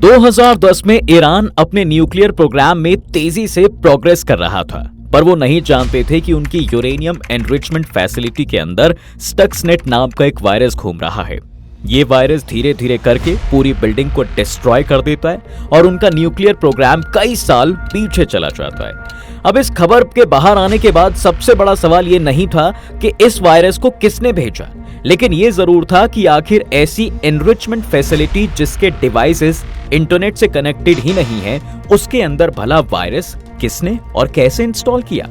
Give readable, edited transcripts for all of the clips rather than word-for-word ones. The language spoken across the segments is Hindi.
2010 में ईरान अपने न्यूक्लियर प्रोग्राम में तेजी से प्रोग्रेस कर रहा था, पर वो नहीं जानते थे कि उनकी यूरेनियम एनरिचमेंट फैसिलिटी के अंदर स्टक्सनेट नाम का एक वायरस घूम रहा है। ये वायरस धीरे धीरे करके पूरी बिल्डिंग को डिस्ट्रॉय कर देता है और उनका न्यूक्लियर प्रोग्राम कई साल पीछे चला जाता है। अब इस खबर के बाहर आने के बाद सबसे बड़ा सवाल ये नहीं था कि इस वायरस को किसने भेजा, लेकिन ये जरूर था कि आखिर ऐसी एनरिचमेंट फैसिलिटी जिसके डिवाइसेस इंटरनेट से कनेक्टेड ही नहीं है, उसके अंदर भला वायरस किसने और कैसे इंस्टॉल किया।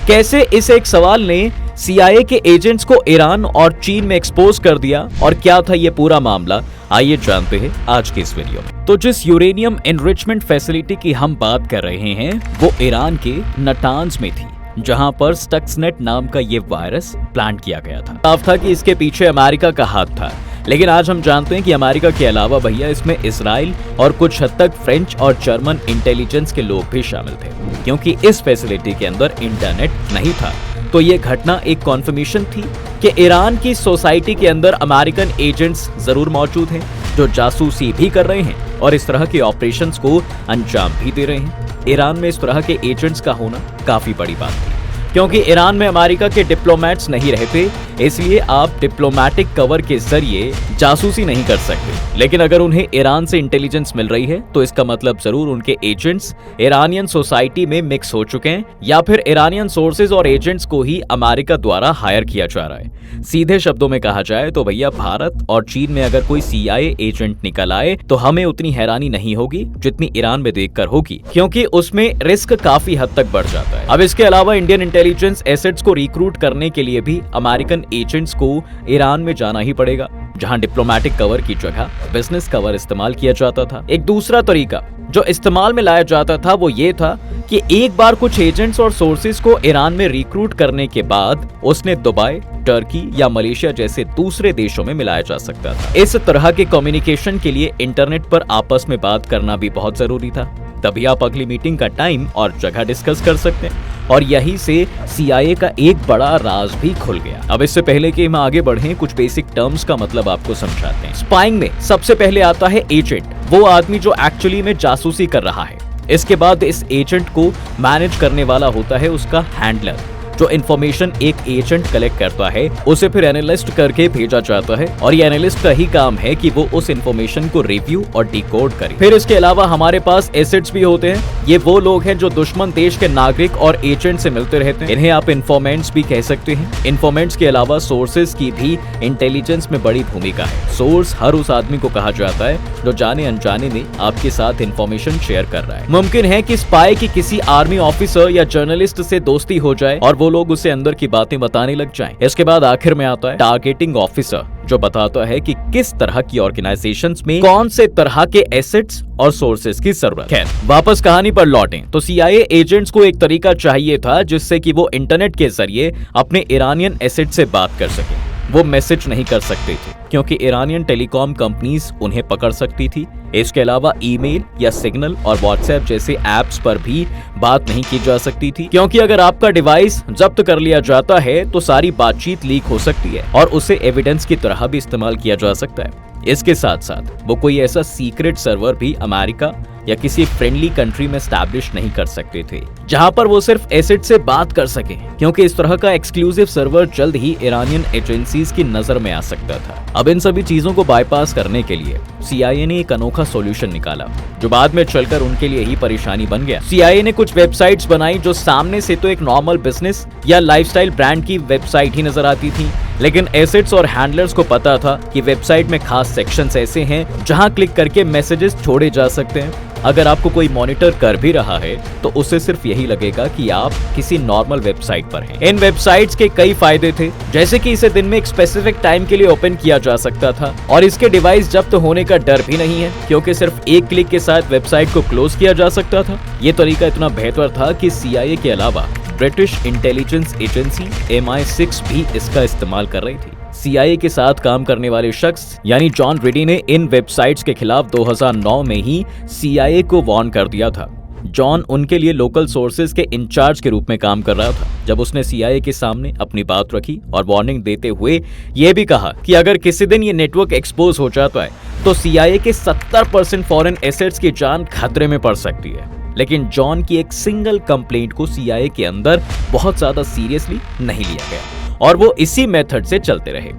कैसे इस एक सवाल ने CIA के एजेंट्स को ईरान और चीन में एक्सपोज कर दिया और क्या था ये पूरा मामला, आइए जानते हैं आज की इस वीडियो में। तो जिस यूरेनियम एनरिचमेंट फैसिलिटी की हम बात कर रहे हैं वो ईरान के नटांज में थी, जहां पर स्टक्सनेट नाम का ये वायरस प्लान किया गया था। साफ था कि इसके पीछे अमेरिका का हाथ था, लेकिन आज हम जानते हैं कि अमेरिका के अलावा भैया इसमें इजराइल और कुछ हद तक फ्रेंच और जर्मन इंटेलिजेंस के लोग भी शामिल थे, क्योंकि इस फैसिलिटी के अंदर इंटरनेट नहीं था। तो ये घटना एक कॉन्फर्मेशन थी कि ईरान की सोसाइटी के अंदर अमेरिकन एजेंट्स जरूर मौजूद हैं जो जासूसी भी कर रहे हैं और इस तरह के ऑपरेशंस को अंजाम भी दे रहे हैं। ईरान में इस तरह के एजेंट्स का होना काफी बड़ी बात थी, क्योंकि ईरान में अमेरिका के डिप्लोमेट्स नहीं रहते, इसलिए आप डिप्लोमेटिक कवर के जरिए जासूसी नहीं कर सकते। लेकिन अगर उन्हें ईरान से इंटेलिजेंस मिल रही है तो इसका मतलब जरूर उनके एजेंट्स ईरानियन सोसाइटी में मिक्स हो चुके हैं, या फिर ईरानियन सोर्सेज और एजेंट्स को ही अमेरिका द्वारा हायर किया जा रहा है। सीधे शब्दों में कहा जाए तो भैया भारत और चीन में अगर कोई CIA एजेंट निकल आए तो हमें उतनी हैरानी नहीं होगी जितनी ईरान में देखकर होगी, क्योंकि उसमें रिस्क काफी हद तक बढ़ जाता है। अब इसके अलावा इंडियन इंटेलिजेंस एसेट्स को रिक्रूट करने के लिए भी अमेरिकन एजेंट्स को ईरान में जाना ही पड़ेगा, जहां डिप्लोमेटिक कवर की जगह बिजनेस कवर इस्तेमाल किया जाता था। एक दूसरा तरीका जो इस्तेमाल में लाया जाता था वो ये था कि एक बार कुछ एजेंट्स और सोर्सेज को ईरान में रिक्रूट करने के बाद उसने दुबई, टर्की या मलेशिया जैसे दूसरे देशों में मिलाया जा सकता था। इस तरह के कम्युनिकेशन के लिए इंटरनेट पर आपस में बात करना भी बहुत जरूरी था, तभी आप अगली मीटिंग का टाइम और जगह डिस्कस कर सकते हैं। और यही से CIA का एक बड़ा राज भी खुल गया। अब इससे पहले कि हम आगे बढ़ें, कुछ बेसिक टर्म्स का मतलब आपको समझाते हैं। स्पाइंग में सबसे पहले आता है एजेंट, वो आदमी जो एक्चुअली में जासूसी कर रहा है। इसके बाद इस एजेंट को मैनेज करने वाला होता है उसका हैंडलर, जो इन्फॉर्मेशन एक एजेंट कलेक्ट करता है उसे फिर एनालिस्ट करके भेजा जाता है, और ये एनालिस्ट का ही काम है कि वो उस इन्फॉर्मेशन को रिव्यू और डिकोड करे। फिर इसके अलावा हमारे पास एसेट्स भी होते हैं। ये वो लोग हैं जो दुश्मन देश के नागरिक और एजेंट से मिलते रहते हैं। इन्हें आप इन्फॉर्मेंट्स भी कह सकते हैं। इन्फॉर्मेंट्स के अलावा सोर्सेज की भी इंटेलिजेंस में बड़ी भूमिका है। सोर्स हर उस आदमी को कहा जाता है जो जाने अनजाने में आपके साथ इन्फॉर्मेशन शेयर कर रहा है। मुमकिन है कि स्पाई की किसी आर्मी ऑफिसर या जर्नलिस्ट से दोस्ती हो जाए और वो लोग उसे अंदर की बातें बताने लग जाएं। इसके बाद आखिर में आता है टारगेटिंग ऑफिसर, जो बताता है कि किस तरह की ऑर्गेनाइजेशंस में कौन से तरह के एसेट्स और सोर्सेज की जरूरत है। वापस कहानी पर लौटें तो CIA एजेंट्स को एक तरीका चाहिए था जिससे कि वो इंटरनेट के जरिए अपने ईरानियन एसेट से बात कर सके। वो मैसेज नहीं कर सकते थे क्योंकि ईरानियन टेलीकॉम कंपनीज उन्हें पकड़ सकती थी। इसके अलावा ईमेल या सिग्नल और व्हाट्सएप जैसे ऐप्स पर भी बात नहीं की जा सकती थी, क्योंकि अगर आपका डिवाइस जब्त कर लिया जाता है तो सारी बातचीत लीक हो सकती है और उसे एविडेंस की तरह भी इस्तेमाल किया जा सकता है। इसके साथ साथ वो कोई ऐसा सीक्रेट सर्वर भी अमेरिका या किसी फ्रेंडली कंट्री में स्टैब्लिश नहीं कर सकते थे जहां पर वो सिर्फ एसेट से बात कर सके, क्योंकि इस तरह का एक्सक्लूसिव सर्वर जल्द ही ईरानियन एजेंसीज की नजर में आ सकता था। अब इन सभी चीजों को बाईपास करने के लिए CIA ने एक अनोखा सॉल्यूशन निकाला जो बाद में चलकर उनके लिए ही परेशानी बन गया। CIA ने कुछ वेबसाइट्स बनाई जो सामने से तो एक नॉर्मल बिजनेस या लाइफस्टाइल ब्रांड की वेबसाइट ही नजर आती थी, लेकिन एसेट्स और हैंडलर्स को पता था कि वेबसाइट में खास सेक्शंस ऐसे हैं जहां क्लिक करके मैसेजेस छोड़े जा सकते हैं। अगर आपको कोई मॉनिटर कर भी रहा है तो उसे सिर्फ यही लगेगा कि आप किसी नॉर्मल वेबसाइट पर हैं। इन वेबसाइट्स के कई फायदे थे, जैसे कि इसे दिन में एक स्पेसिफिक टाइम के लिए ओपन किया जा सकता था और इसके डिवाइस जब्त होने का डर भी नहीं है, क्योंकि सिर्फ एक क्लिक के साथ वेबसाइट को क्लोज किया जा सकता था। ये तरीका इतना बेहतर था कि CIA के अलावा ब्रिटिश इंटेलिजेंस एजेंसी MI6 भी इसका इस्तेमाल कर रही थी। CIA के साथ काम करने वाले शख्स यानी जॉन रिडी ने इन वेबसाइट्स के खिलाफ 2009 में ही CIA को वार्न कर दिया था, जॉन उनके लिए लोकल सोर्सेज के इंचार्ज के रूप में काम कर रहा था जब उसने CIA के सामने अपनी बात रखी और वार्निंग देते हुए यह भी कहा कि अगर किसी दिन ये नेटवर्क एक्सपोज हो जाता है तो CIA के 70% फॉरेन एसेट्स की जान खतरे में पड़ सकती है। लेकिन जॉन की एक सिंगल कंप्लेंट को CIA के अंदर बहुत ज्यादा सीरियसली नहीं लिया गया और वो इसी मेथड से चलते रहे।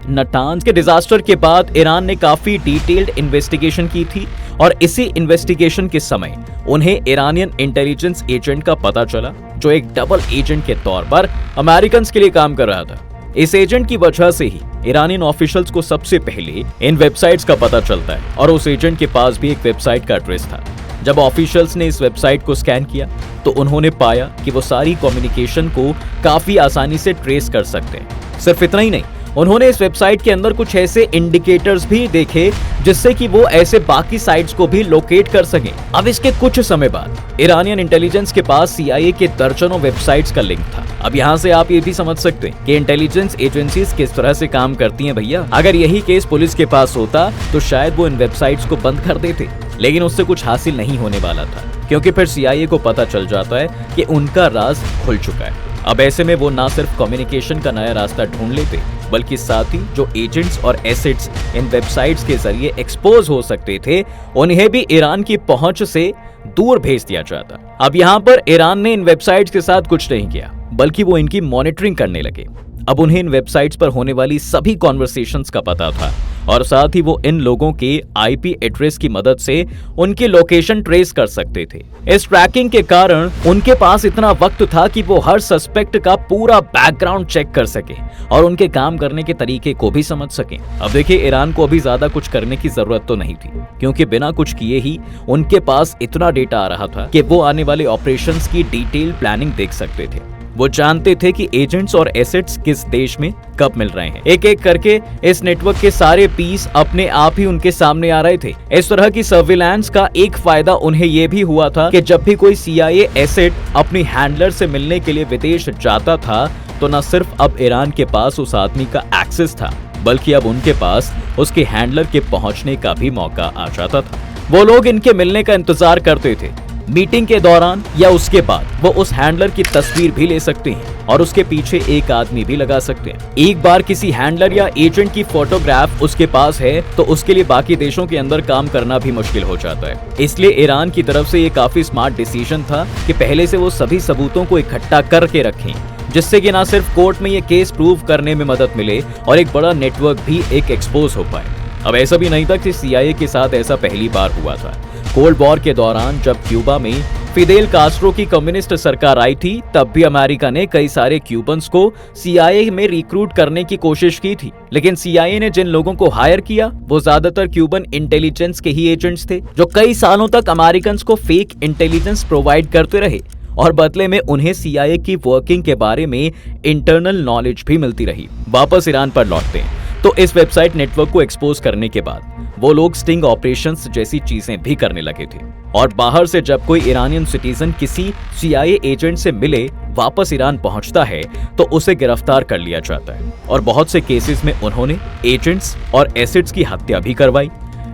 नटांज के डिजास्टर के बाद ईरान ने काफी डिटेल्ड इन्वेस्टिगेशन की थी और इसी इन्वेस्टिगेशन के समय उन्हें ईरानियन इंटेलिजेंस एजेंट का पता चला जो एक डबल एजेंट के तौर पर अमेरिकन के लिए काम कर रहा था। इस एजेंट की वजह से ही ईरानियन ऑफिशियल्स को सबसे पहले इन वेबसाइट्स का पता चलता है और उस एजेंट के पास भी एक वेबसाइट का एड्रेस था। जब ऑफिशियल्स ने इस वेबसाइट को स्कैन किया तो उन्होंने पाया कि वो सारी कम्युनिकेशन को काफी आसानी से ट्रेस कर सकते हैं। सिर्फ इतना ही नहीं, उन्होंने इस वेबसाइट के अंदर कुछ ऐसे इंडिकेटर्स भी देखे जिससे कि वो ऐसे बाकी साइट्स को भी लोकेट कर सकें। अब इसके कुछ समय बाद ईरानियन इंटेलिजेंस के पास CIA के दर्जनों वेबसाइट्स का लिंक था। अब यहाँ से आप ये भी समझ सकते हैं कि इंटेलिजेंस एजेंसीज किस तरह से काम करती हैं भैया। अगर यही केस पुलिस के पास होता तो शायद वो इन वेबसाइट्स को बंद कर देते, लेकिन उससे कुछ हासिल नहीं होने वाला था क्योंकि फिर CIA को पता चल जाता है कि उनका राज खुल चुका है। अब ऐसे में वो ना सिर्फ कम्युनिकेशन का नया रास्ता ढूंढ लेते बल्कि साथ ही जो एजेंट्स और एसेट्स इन वेबसाइट्स के जरिए एक्सपोज हो सकते थे उन्हें भी ईरान की पहुंच से दूर भेज दिया जाता। अब यहाँ पर ईरान ने इन वेबसाइट्स के साथ कुछ नहीं किया बल्कि वो इनकी मॉनिटरिंग करने लगे। अब उन्हें इन वेबसाइट्स पर होने वाली सभी कॉन्वर्सेशंस का पता था और साथ ही वो इन लोगों के IP एड्रेस की मदद से उनकी लोकेशन ट्रेस कर सकते थे। इस ट्रैकिंग के कारण उनके पास इतना वक्त था कि वो हर सस्पेक्ट का पूरा बैकग्राउंड चेक कर सके और उनके काम करने के तरीके को भी समझ सके। अब देखिए, ईरान को अभी ज्यादा कुछ करने की जरूरत तो नहीं थी क्योंकि बिना कुछ किए ही उनके पास इतना डेटा आ रहा था कि वो आने वाले ऑपरेशंस की डिटेल प्लानिंग देख सकते थे। वो जानते थे कि एजेंट्स और एसेट्स किस देश में कब मिल रहे हैं। एक एक करके इस नेटवर्क के सारे पीस अपने आप ही उनके सामने आ रहे थे। इस तरह की सर्विलांस का एक फायदा उन्हें यह भी हुआ था कि जब भी कोई CIA एसेट अपनी हैंडलर से मिलने के लिए विदेश जाता था तो न सिर्फ अब ईरान के पास उस आदमी का एक्सेस था बल्कि अब उनके पास उसके हैंडलर के पहुंचने का भी मौका आ जाता था। वो लोग इनके मिलने का इंतजार करते थे। मीटिंग के दौरान या उसके बाद वो उस हैंडलर की तस्वीर भी ले सकते हैं और उसके पीछे एक आदमी भी लगा सकते हैं। एक बार किसी हैंडलर या एजेंट की फोटोग्राफ उसके पास है तो उसके लिए बाकी देशों के अंदर काम करना भी मुश्किल हो जाता है। इसलिए ईरान की तरफ से ये काफी स्मार्ट डिसीजन था कि पहले से वो सभी सबूतों को इकट्ठा करके रखें जिससे कि ना सिर्फ कोर्ट में ये केस प्रूव करने में मदद मिले और एक बड़ा नेटवर्क भी एक एक्सपोज हो पाए। अब ऐसा भी नहीं था कि CIA के साथ ऐसा पहली बार हुआ था। कोल्ड वॉर के दौरान जब क्यूबा में फिदेल कास्ट्रो की कम्युनिस्ट सरकार आई थी तब भी अमेरिका ने कई सारे क्यूबन्स को CIA में रिक्रूट करने की कोशिश की थी, लेकिन CIA ने जिन लोगों को हायर किया वो ज्यादातर क्यूबन इंटेलिजेंस के ही एजेंट्स थे जो कई सालों तक अमेरिकन को फेक इंटेलिजेंस प्रोवाइड करते रहे और बदले में उन्हें CIA की वर्किंग के बारे में इंटरनल नॉलेज भी मिलती रही। वापस ईरान पर लौटते हैं तो इस वेबसाइट नेटवर्क को एक्सपोज करने के बाद वो लोग स्टिंग ऑपरेशंस जैसी चीजें भी करने लगे थे और बाहर से जब कोई ईरानियन सिटीजन किसी CIA एजेंट से मिले वापस ईरान पहुंचता है तो उसे गिरफ्तार कर लिया जाता है और बहुत से केसेस में उन्होंने एजेंट्स और एसेट्स की हत्या भी करवाई।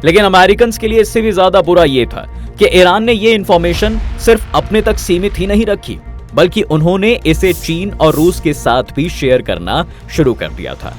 लेकिन अमेरिकन के लिए इससे भी ज्यादा बुरा ये था कि ईरान ने ये इंफॉर्मेशन सिर्फ अपने तक सीमित ही नहीं रखी बल्कि उन्होंने इसे चीन और रूस के साथ भी शेयर करना शुरू कर दिया था।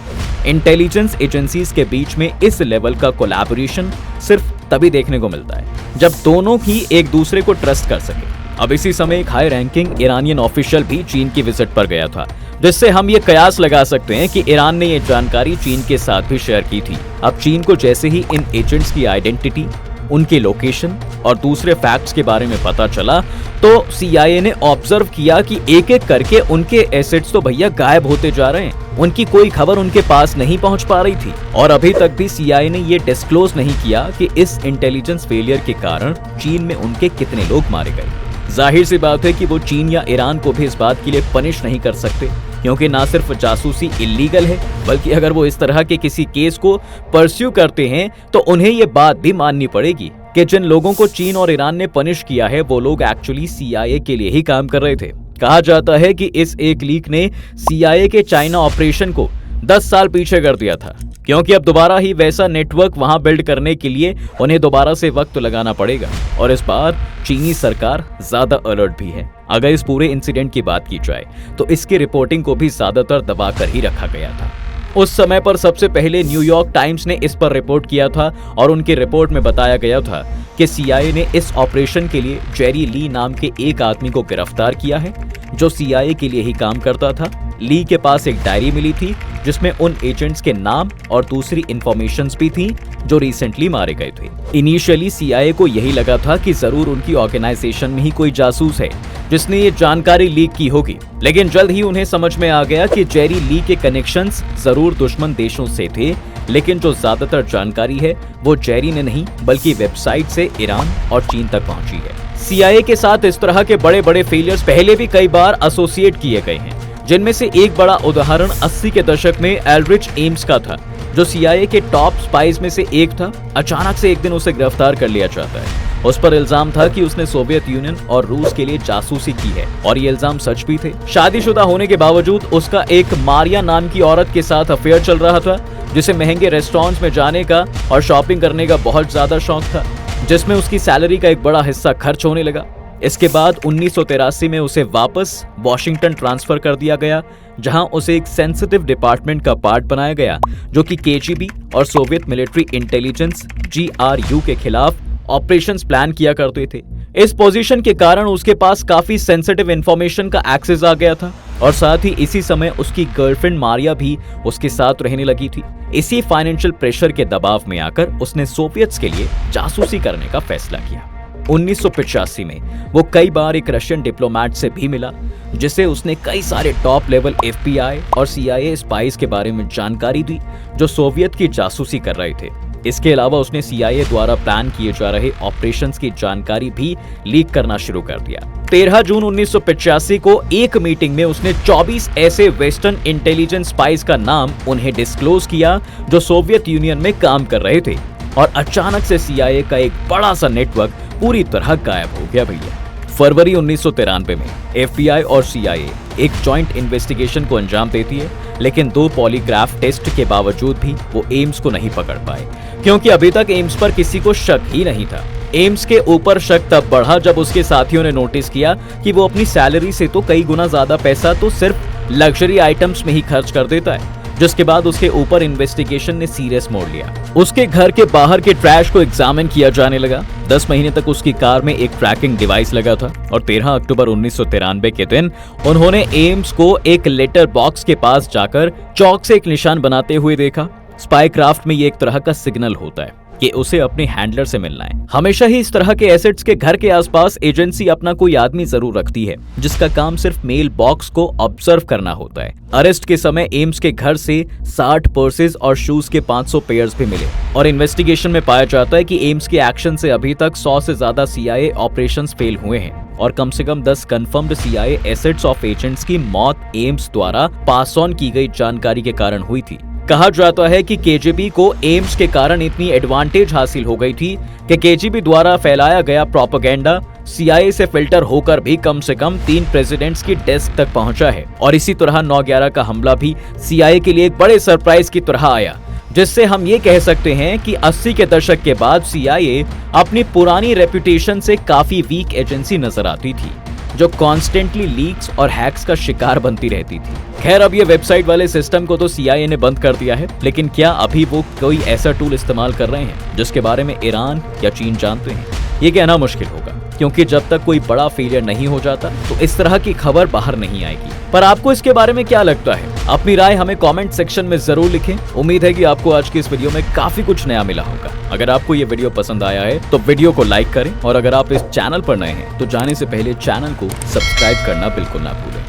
इंटेलिजेंस एजेंसीज के बीच में इस लेवल का कोलैबोरेशन सिर्फ तभी देखने को मिलता है जब दोनों ही एक दूसरे को ट्रस्ट कर सके। अब इसी समय एक हाई रैंकिंग ईरानियन ऑफिशियल भी चीन की विजिट पर गया था जिससे हम ये कयास लगा सकते हैं कि ईरान ने ये जानकारी चीन के साथ भी शेयर की थी। अब चीन को जैसे ही इन एजेंट्स की आइडेंटिटी, उनकी लोकेशन और दूसरे फैक्ट्स के बारे में पता चला तो CIA ने ऑब्जर्व किया कि एक एक करके उनके एसेट्स तो भैया गायब होते जा रहे हैं। उनकी कोई खबर उनके पास नहीं पहुंच पा रही थी और अभी तक भी CIA ने ये डिस्क्लोज नहीं किया कि इस इंटेलिजेंस फेलियर के कारण चीन में उनके कितने लोग मारे गए। जाहिर सी बात है कि वो चीन या ईरान को भी इस बात के लिए पनिश नहीं कर सकते क्योंकि ना सिर्फ जासूसी इल्लीगल है बल्कि अगर वो इस तरह के किसी केस को परस्यू करते हैं तो उन्हें ये बात भी माननी पड़ेगी कि जिन लोगों को चीन और ईरान ने पनिश किया है वो लोग एक्चुअली CIA के लिए ही काम कर रहे थे। कहा जाता है कि इस एक लीक ने CIA के चाइना ऑपरेशन को 10 साल पीछे कर दिया था, क्योंकि अब दोबारा ही वैसा नेटवर्क वहां बिल्ड करने के लिए उन्हें दोबारा से वक्त लगाना पड़ेगा। और इस बार चीनी सरकार ज्यादा अलर्ट भी है। अगर इस पूरे इंसिडेंट की बात की जाए तो इसकी रिपोर्टिंग को भी ज्यादातर दबाकर ही रखा गया था। उस समय पर सबसे पहले न्यूयॉर्क टाइम्स ने इस पर रिपोर्ट किया था और उनकी रिपोर्ट में बताया गया था कि CIA ने इस ऑपरेशन के लिए जेरी ली नाम के एक आदमी को गिरफ्तार किया है, जो CIA के लिए ही काम करता था। ली के पास एक डायरी मिली थी जिसमें उन एजेंट्स के नाम और दूसरी इंफॉर्मेशंस भी थी जो रिसेंटली मारे गए थे। इनिशियली CIA को यही लगा था कि जरूर उनकी ऑर्गेनाइजेशन में ही कोई जासूस है जिसने ये जानकारी लीक की होगी, लेकिन जल्द ही उन्हें समझ में आ गया कि जेरी ली के कनेक्शंस जरूर दुश्मन देशों से थे, लेकिन जो ज्यादातर जानकारी है वो जेरी ने नहीं बल्कि वेबसाइट से ईरान और चीन तक पहुंची है। CIA के साथ इस तरह के बड़े बड़े फेलियर्स पहले भी कई बार एसोसिएट किए गए हैं, जिनमें से एक बड़ा उदाहरण 80 के दशक में एल्ड्रिच एम्स का था, जो CIA के टॉप स्पाइस में से एक था। अचानक से एक दिन उसे गिरफ्तार कर लिया जाता है। उस पर इल्जाम था कि उसने सोवियत यूनियन और रूस के लिए जासूसी की है, और ये इल्जाम सच भी थे। शादीशुदा होने के बावजूद उसका एक मारिया नाम की औरत के साथ अफेयर चल रहा था, जिसे महंगे रेस्टोरेंट्स में जाने का और शॉपिंग करने का बहुत ज्यादा शौक था, जिसमें उसकी सैलरी का एक बड़ा हिस्सा खर्च होने लगा। इसके बाद 1983 में उसे वापस वॉशिंगटन ट्रांसफर कर दिया गया, जहां उसे एक सेंसिटिव डिपार्टमेंट का पार्ट बनाया गया, जो कि KGB और सोवियत मिलिट्री इंटेलिजेंस GRU के खिलाफ ऑपरेशंस प्लान किया करते थे। इस पोजीशन के कारण उसके पास काफी सेंसिटिव इंफॉर्मेशन का एक्सेस आ गया था, और साथ ही इसी समय उसकी गर्लफ्रेंड मारिया भी उसके साथ रहने लगी थी। इसी फाइनेंशियल प्रेशर के दबाव में आकर उसने सोवियत्स के लिए जासूसी करने का फैसला किया। 1985 में वो कई बार एक रशियन डिप्लोमेट से भी मिला, जिसे उसने कई सारे टॉप लेवल FBI और CIA स्पाइस के बारे में जानकारी दी जो सोवियत की जासूसी कर रहे थे। इसके अलावा उसने CIA द्वारा प्लान किए जा रहे ऑपरेशंस की जानकारी भी लीक करना शुरू कर दिया। 13 जून 1985 को एक मीटिंग में उसने 24 ऐसे वेस्टर्न इंटेलिजेंस स्पाइस का नाम उन्हें डिस्क्लोज किया जो सोवियत यूनियन में काम कर रहे थे, और अचानक से CIA का एक बड़ा सा नेटवर्क पूरी तरह गायब हो गया भैया। फरवरी 1993 में FBI और CIA एक जॉइंट इन्वेस्टिगेशन को अंजाम देती है, लेकिन 2 पॉलीग्राफ टेस्ट के बावजूद भी वो एम्स को नहीं पकड़ पाए, क्योंकि अभी तक एम्स पर किसी को शक ही नहीं था। एम्स के ऊपर शक तब बढ़ा जब उसके साथियों ने नोटिस किया कि वो अपनी सैलरी से तो कई गुना ज्यादा पैसा तो सिर्फ लग्जरी आइटम्स में ही खर्च कर देता है, जिसके बाद उसके ऊपर इन्वेस्टिगेशन ने सीरियस मोड़ लिया। उसके घर के बाहर के ट्रैश को एग्जामिन किया जाने लगा। 10 महीने तक उसकी कार में एक ट्रैकिंग डिवाइस लगा था, और 13 अक्टूबर 1993 के दिन उन्होंने एम्स को एक लेटर बॉक्स के पास जाकर चौक से एक निशान बनाते हुए देखा। स्पाई क्राफ्ट में ये एक तरह का सिग्नल होता है कि उसे अपने हैंडलर से मिलना है। हमेशा ही इस तरह के एसेट्स के घर के आसपास एजेंसी अपना कोई आदमी जरूर रखती है, जिसका काम सिर्फ मेल बॉक्स को ऑब्जर्व करना होता है। अरेस्ट के समय एम्स के घर से 60 पर्सेस और शूज के 500 पेयर्स भी मिले, और इन्वेस्टिगेशन में पाया जाता है कि एम्स के एक्शन से अभी तक 100 से ज्यादा CIA ऑपरेशंस फेल हुए हैं, और कम से कम 10 confirmed CIA assets of agents की मौत एम्स द्वारा पास ऑन की गई जानकारी के कारण हुई थी। कहा जाता है कि KGB को एम्स के कारण इतनी एडवांटेज हासिल हो गई थी कि KGB द्वारा फैलाया गया प्रोपेगेंडा CIA से फिल्टर होकर भी कम से कम 3 प्रेसिडेंट्स की डेस्क तक पहुंचा है। और इसी तरह 9/11 का हमला भी CIA के लिए एक बड़े सरप्राइज की तरह आया, जिससे हम ये कह सकते हैं कि 80 के दशक के बाद CIA अपनी पुरानी रेपुटेशन से काफी वीक एजेंसी नजर आती थी, जो कॉन्स्टेंटली लीक्स और हैक्स का शिकार बनती रहती थी। खैर, अब ये वेबसाइट वाले सिस्टम को तो CIA ने बंद कर दिया है, लेकिन क्या अभी वो कोई ऐसा टूल इस्तेमाल कर रहे हैं जिसके बारे में ईरान या चीन जानते हैं? ये कहना मुश्किल होगा, क्योंकि जब तक कोई बड़ा फेलियर नहीं हो जाता तो इस तरह की खबर बाहर नहीं आएगी। पर आपको इसके बारे में क्या लगता है? अपनी राय हमें कमेंट सेक्शन में जरूर लिखें। उम्मीद है कि आपको आज की इस वीडियो में काफी कुछ नया मिला होगा। अगर आपको ये वीडियो पसंद आया है तो वीडियो को लाइक करें, और अगर आप इस चैनल पर नए हैं तो जाने से पहले चैनल को सब्सक्राइब करना बिल्कुल ना भूलें।